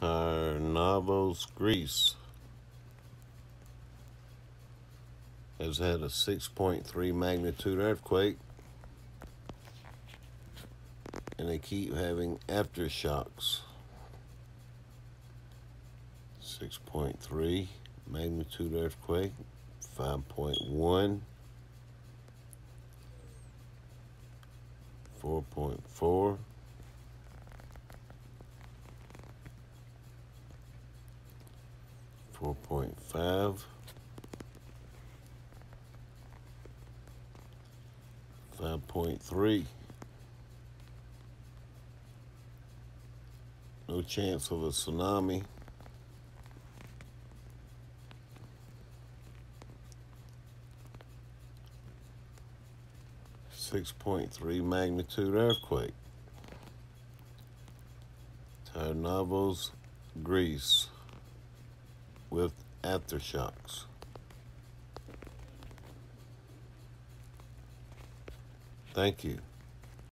Tarnavos, Greece, has had a 6.3 magnitude earthquake, and they keep having aftershocks. 6.3 magnitude earthquake, 5.1, 4.4, 4.5, 5.3. No chance of a tsunami. 6.3 magnitude earthquake. Tarnavos, Greece, with aftershocks. Thank you.